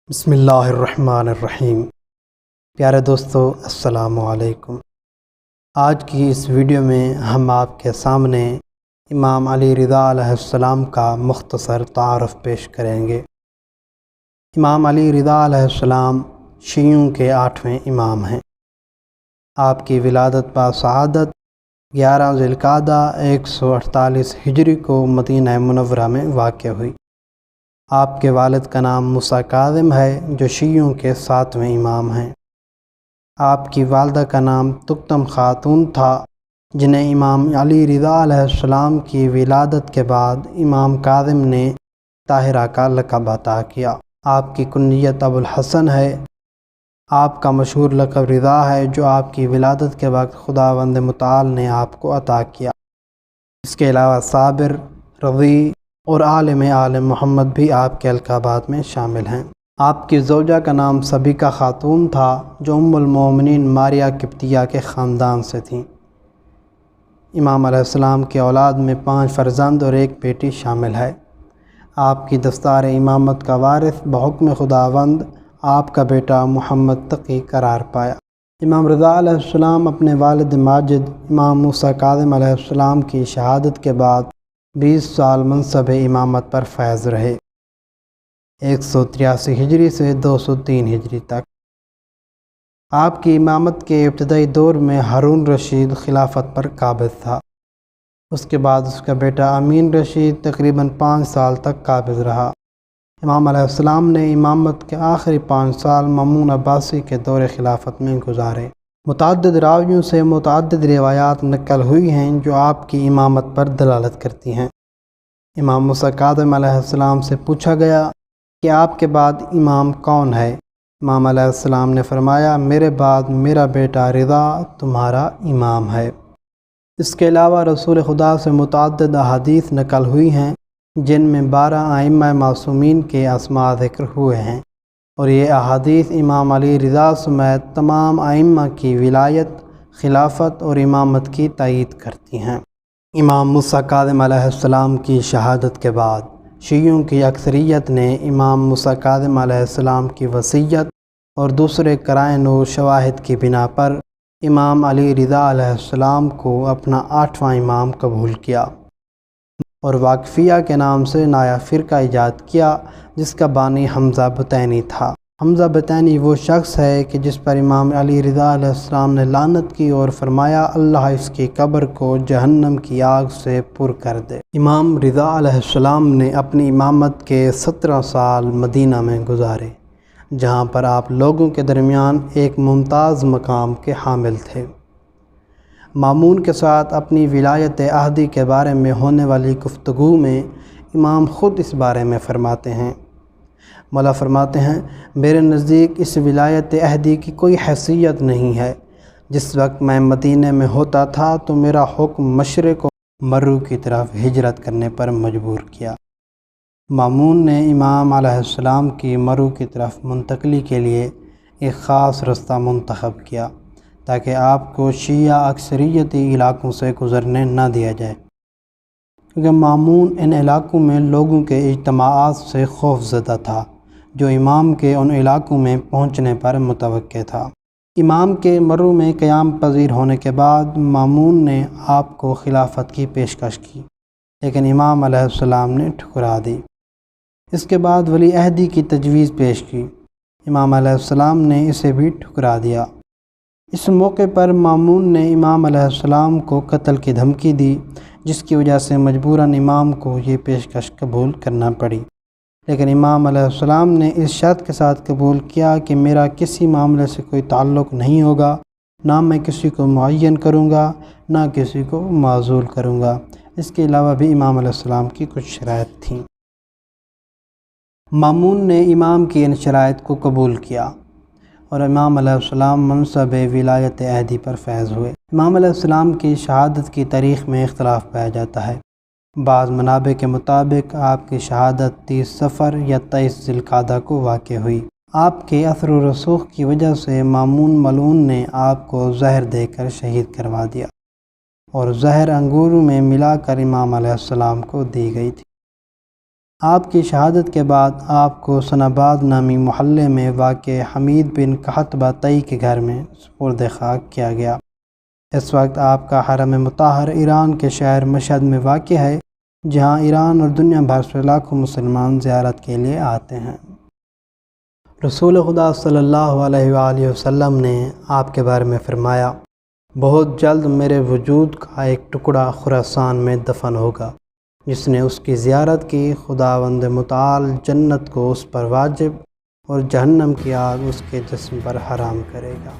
بسم اللہ الرحمن الرحیم۔ پیارے دوستو، السلام علیکم۔ آج کی اس ویڈیو میں ہم آپ کے سامنے امام علی رضا علیہ السلام کا مختصر تعارف پیش کریں گے۔ امام علی رضا علیہ السلام شیعوں کے 8ویں امام ہیں۔ آپ کی ولادت باسعادت 11 ذی القعدہ 148 ہجری کو مدینہ منورہ میں واقع ہوئی۔ آپ کے والد کا نام موسیٰ کاظم ہے جو شیعوں کے 7ویں امام ہیں۔ آپ کی والدہ کا نام تکتم خاتون تھا جنہیں امام علی رضا علیہ السلام کی ولادت کے بعد امام کاظم نے طاہرہ کا لقب عطا کیا۔ آپ کی کنیت ابو الحسن ہے۔ آپ کا مشہور لقب رضا ہے جو آپ کی ولادت کے وقت خداوند متعال نے آپ کو عطا کیا۔ اس کے علاوہ صابر، رضی اور عالم محمد بھی آپ کے القابات میں شامل ہیں۔ آپ کی زوجہ کا نام سبیکہ خاتون تھا جو ام المومنین ماریہ قبطیہ کے خاندان سے تھیں۔ امام علیہ السلام کی اولاد میں 5 فرزند اور 1 بیٹی شامل ہے۔ آپ کی دستار امامت کا وارث بحکم خداوند آپ کا بیٹا محمد تقی قرار پایا۔ امام رضا علیہ السلام اپنے والد ماجد امام موسیٰ کاظم علیہ السلام کی شہادت کے بعد 20 سال منصب امامت پر فائز رہے، 183 ہجری سے 203 ہجری تک۔ آپ کی امامت کے ابتدائی دور میں ہارون رشید خلافت پر قابض تھا۔ اس کے بعد اس کا بیٹا امین رشید تقریباً 5 سال تک قابض رہا۔ امام علیہ السلام نے امامت کے آخری 5 سال مامون عباسی کے دور خلافت میں گزارے۔ متعدد راویوں سے متعدد روایات نقل ہوئی ہیں جو آپ کی امامت پر دلالت کرتی ہیں۔ امام موسیٰ کاظم علیہ السلام سے پوچھا گیا کہ آپ کے بعد امام کون ہے؟ امام علیہ السلام نے فرمایا، میرے بعد میرا بیٹا رضا تمہارا امام ہے۔ اس کے علاوہ رسول خدا سے متعدد احادیث نقل ہوئی ہیں جن میں 12 ائمہ معصومین کے اسماء ذکر ہوئے ہیں، اور یہ احادیث امام علی رضا سمیت تمام ائمہ کی ولایت، خلافت اور امامت کی تائید کرتی ہیں۔ امام موسیٰ کاظم علیہ السلام کی شہادت کے بعد شیعوں کی اکثریت نے امام موسیٰ کاظم علیہ السلام کی وصیت اور دوسرے قرائن و شواہد کی بنا پر امام علی رضا علیہ السلام کو اپنا 8واں امام قبول کیا اور واقفیہ کے نام سے نیا فرقہ ایجاد کیا جس کا بانی حمزہ بطینی تھا۔ حمزہ بطینی وہ شخص ہے کہ جس پر امام علی رضا علیہ السلام نے لعنت کی اور فرمایا اللہ اس کی قبر کو جہنم کی آگ سے پر کر دے۔ امام رضا علیہ السلام نے اپنی امامت کے 17 سال مدینہ میں گزارے جہاں پر آپ لوگوں کے درمیان ایک ممتاز مقام کے حامل تھے۔ مامون کے ساتھ اپنی ولایت عہدی کے بارے میں ہونے والی گفتگو میں امام خود اس بارے میں فرماتے ہیں۔ مولا فرماتے ہیں، میرے نزدیک اس ولایت عہدی کی کوئی حیثیت نہیں ہے۔ جس وقت میں مدینہ میں ہوتا تھا تو میرا حکم مشرق و مرو کی طرف ہجرت کرنے پر مجبور کیا۔ مامون نے امام علیہ السلام کی مرو کی طرف منتقلی کے لیے ایک خاص رستہ منتخب کیا تاکہ آپ کو شیعہ اکثریتی علاقوں سے گزرنے نہ دیا جائے، کیونکہ مامون ان علاقوں میں لوگوں کے اجتماعات سے خوف زدہ تھا جو امام کے ان علاقوں میں پہنچنے پر متوقع تھا۔ امام کے مرو میں قیام پذیر ہونے کے بعد مامون نے آپ کو خلافت کی پیشکش کی لیکن امام علیہ السلام نے ٹھکرا دی۔ اس کے بعد ولی عہدی کی تجویز پیش کی، امام علیہ السلام نے اسے بھی ٹھکرا دیا۔ اس موقع پر مامون نے امام علیہ السلام کو قتل کی دھمکی دی جس کی وجہ سے مجبوراً امام کو یہ پیشکش قبول کرنا پڑی، لیکن امام علیہ السلام نے اس شرط کے ساتھ قبول کیا کہ میرا کسی معاملے سے کوئی تعلق نہیں ہوگا، نہ میں کسی کو معین کروں گا نہ کسی کو معزول کروں گا۔ اس کے علاوہ بھی امام علیہ السلام کی کچھ شرائط تھیں۔ مامون نے امام کی ان شرائط کو قبول کیا اور امام علیہ السلام منصب ولایت عہدی پر فائز ہوئے۔ امام علیہ السلام کی شہادت کی تاریخ میں اختلاف پایا جاتا ہے۔ بعض منابع کے مطابق آپ کی شہادت 30 صفر یا 23 ذی القعدہ کو واقع ہوئی۔ آپ کے اثر و رسوخ کی وجہ سے مامون ملعون نے آپ کو زہر دے کر شہید کروا دیا اور زہر انگوروں میں ملا کر امام علیہ السلام کو دی گئی تھی۔ آپ کی شہادت کے بعد آپ کو سناباد نامی محلے میں واقع حمید بن قحطبہ طئی کے گھر میں سپرد خاک کیا گیا۔ اس وقت آپ کا حرم مطہر ایران کے شہر مشہد میں واقع ہے، جہاں ایران اور دنیا بھر سے لاکھوں مسلمان زیارت کے لیے آتے ہیں۔ رسول خدا صلی اللہ علیہ وآلہ وسلم نے آپ کے بارے میں فرمایا، بہت جلد میرے وجود کا ایک ٹکڑا خراسان میں دفن ہوگا، جس نے اس کی زیارت کی خداوند متعال جنت کو اس پر واجب اور جہنم کی آگ اس کے جسم پر حرام کرے گا۔